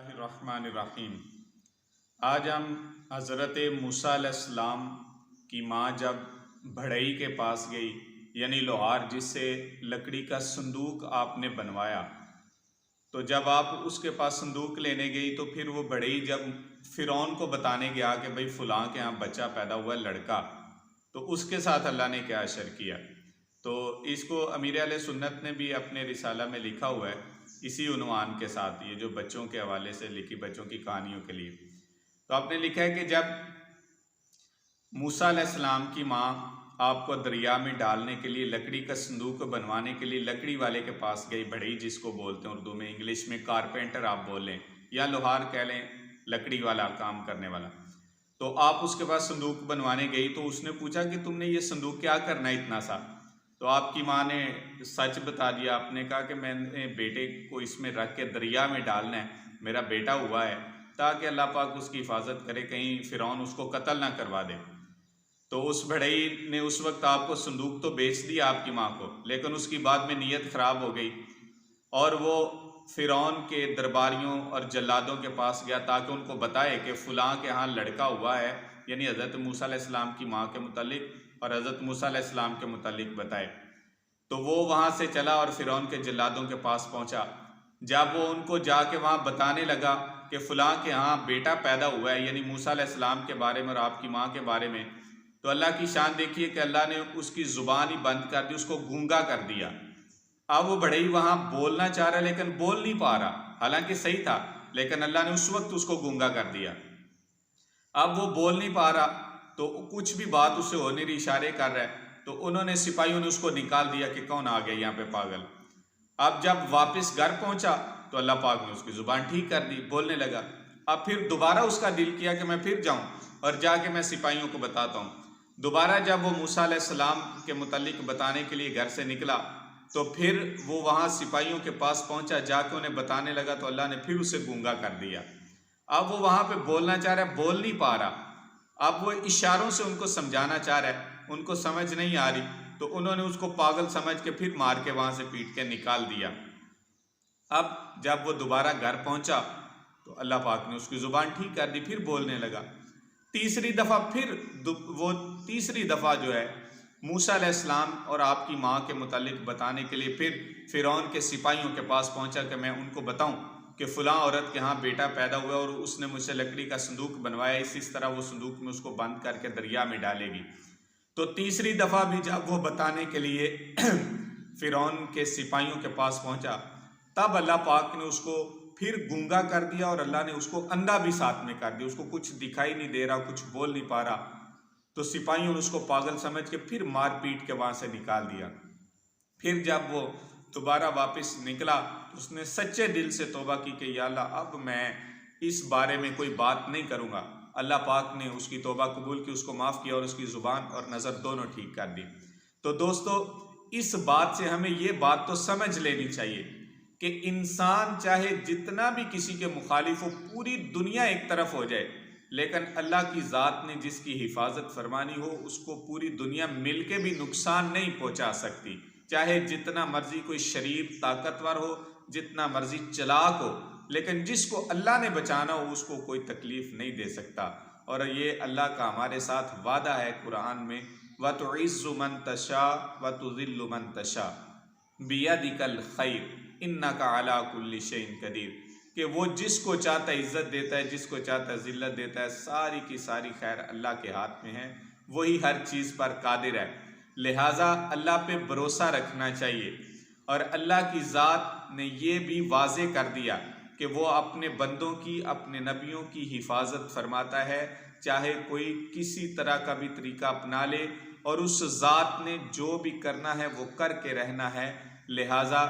बिस्मिल्लाहिर्रहमानिर्रहीम। आज हम हज़रत मूसा अलैहिस्सलाम की माँ जब बढ़ई के पास गई, यानी लोहार जिससे लकड़ी का संदूक आपने बनवाया, तो जब आप उसके पास संदूक लेने गई तो फिर वो बढ़ई जब फ़िरौन को बताने गया कि भाई फ़लाँ के यहाँ बच्चा पैदा हुआ लड़का, तो उसके साथ अल्लाह ने क्या अशर किया। तो इसको अमीर अहले सुन्नत ने भी अपने रिसाला में लिखा हुआ है इसी उन्वान के साथ, ये जो बच्चों के हवाले से लिखी बच्चों की कहानियों के लिए। तो आपने लिखा है कि जब मूसा अलैहिस्सलाम की माँ आपको दरिया में डालने के लिए लकड़ी का संदूक बनवाने के लिए लकड़ी वाले के पास गई, बढ़ई जिसको बोलते हैं उर्दू में, इंग्लिश में कारपेंटर आप बोल लें या लोहार कह लें, लकड़ी वाला काम करने वाला। तो आप उसके पास संदूक बनवाने गई तो उसने पूछा कि तुमने ये संदूक क्या करना है इतना सा। तो आपकी माँ ने सच बता दिया, आपने कहा कि मैंने बेटे को इसमें रख के दरिया में डालना है, मेरा बेटा हुआ है, ताकि अल्लाह पाक उसकी हिफाजत करे, कहीं फ़िरौन उसको कत्ल ना करवा दे। तो उस बढ़ई ने उस वक्त आपको संदूक तो बेच दिया आपकी माँ को, लेकिन उसकी बाद में नीयत ख़राब हो गई और वो फ़िरौन के दरबारियों और जल्लादों के पास गया ताकि उनको बताए कि फ़लाँ के यहाँ लड़का हुआ है, यानी हज़रत मूसा अलैहिस्सलाम की माँ के मुतालिक और हज़रत मूसा अलैहिस्सलाम के मुतालिक बताए। तो वो वहाँ से चला और फ़िरौन के जल्लादों के पास पहुँचा। जब वो उनको जाके वहाँ बताने लगा कि फ़लाँ के यहाँ बेटा पैदा हुआ है, यानी मूसा अलैहिस्सलाम के बारे में और आपकी माँ के बारे में, तो अल्लाह की शान देखिए कि अल्लाह ने उसकी ज़ुबान ही बंद कर दी, उसको गूंगा कर दिया। अब वो बढ़ई वहाँ बोलना चाह रहा है लेकिन बोल नहीं पा रहा, हालांकि सही था, लेकिन अल्लाह ने उस वक्त उसको गूंगा कर दिया। अब वो बोल नहीं पा रहा तो कुछ भी बात उससे हो नहीं रही, इशारे कर रहा है। तो उन्होंने सिपाहियों ने उसको निकाल दिया कि कौन आ गया यहाँ पे पागल। अब जब वापस घर पहुंचा तो अल्लाह पाक ने उसकी ज़ुबान ठीक कर दी, बोलने लगा। अब फिर दोबारा उसका दिल किया कि मैं फिर जाऊं और जाके मैं सिपाहियों को बताता हूँ। दोबारा जब वो मूसा अलैहिस्सलाम के मुतालिक बताने के लिए घर से निकला तो फिर वो वहाँ सिपाहियों के पास पहुंचा, जाके उन्हें बताने लगा तो अल्लाह ने फिर उसे गूंगा कर दिया। अब वो वहाँ पे बोलना चाह रहा है, बोल नहीं पा रहा। अब वो इशारों से उनको समझाना चाह रहा है, उनको समझ नहीं आ रही, तो उन्होंने उसको पागल समझ के फिर मार के वहाँ से पीट के निकाल दिया। अब जब वो दोबारा घर पहुंचा तो अल्लाह पाक ने उसकी ज़ुबान ठीक कर दी, फिर बोलने लगा। तीसरी दफ़ा फिर वो तीसरी दफ़ा जो है मूसा अलैहिस्सलाम और आपकी माँ के मुतालिक बताने के लिए फिर फ़िरौन के सिपाहियों के पास पहुंचा कि मैं उनको बताऊं कि फ़लाँ औरत के यहाँ बेटा पैदा हुआ और उसने मुझसे लकड़ी का संदूक बनवाया, इस तरह वो संदूक में उसको बंद करके दरिया में डालेगी। तो तीसरी दफ़ा भी जब वो बताने के लिए फ़िरौन के सिपाहियों के पास पहुंचा तब अल्लाह पाक ने उसको फिर गूंगा कर दिया और अल्लाह ने उसको अंधा भी साथ में कर दिया, उसको कुछ दिखाई नहीं दे रहा, कुछ बोल नहीं पा रहा। तो सिपाहियों ने उसको पागल समझ के फिर मार पीट के वहाँ से निकाल दिया। फिर जब वो दोबारा वापस निकला तो उसने सच्चे दिल से तौबा की कि या अल्लाह अब मैं इस बारे में कोई बात नहीं करूँगा। अल्लाह पाक ने उसकी तौबा कबूल की, उसको माफ़ किया और उसकी ज़ुबान और नज़र दोनों ठीक कर दी। तो दोस्तों, इस बात से हमें ये बात तो समझ लेनी चाहिए कि इंसान चाहे जितना भी किसी के मुखालिफ हो, पूरी दुनिया एक तरफ हो जाए, लेकिन अल्लाह की ज़ात ने जिसकी हिफाजत फरमानी हो उसको पूरी दुनिया मिलके भी नुकसान नहीं पहुंचा सकती। चाहे जितना मर्जी कोई शरीफ ताकतवर हो, जितना मर्जी चलाक हो, लेकिन जिसको अल्लाह ने बचाना हो उसको कोई तकलीफ़ नहीं दे सकता। और ये अल्लाह का हमारे साथ वादा है कुरान में, व तुइज़्ज़ु मन तशा व तुज़िल्लु मन तशा बियदिकल खैर इन्नका अला कुल्लि शैइन कदीर, कि वो जिसको चाहता है इज़्ज़त देता है, जिसको चाहता है ज़िल्लत देता है, सारी की सारी खैर अल्लाह के हाथ में है, वही हर चीज़ पर कादिर है। लिहाजा अल्लाह पे भरोसा रखना चाहिए। और अल्लाह की ज़ात ने ये भी वाज़े कर दिया कि वो अपने बंदों की, अपने नबियों की हिफाजत फरमाता है, चाहे कोई किसी तरह का भी तरीका अपना ले, और उस ज़ात ने जो भी करना है वो करके रहना है। लिहाजा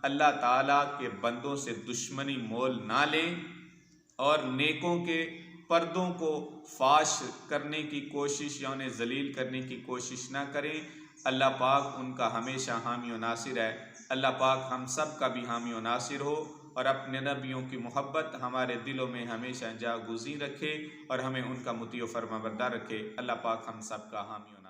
अल्लाह ताला के बंदों से दुश्मनी मोल ना लें और नेकों के पर्दों को फाश करने की कोशिश या उन्हें जलील करने की कोशिश ना करें। अल्लाह पाक उनका हमेशा हामी व नासिर है। अल्लाह पाक हम सब का भी हामी व नासिर हो और अपने नबियों की मोहब्बत हमारे दिलों में हमेशा जागुज़ी रखे और हमें उनका मुती व फरमाबरदार रखे। अल्लाह पाक हम सब का हामी व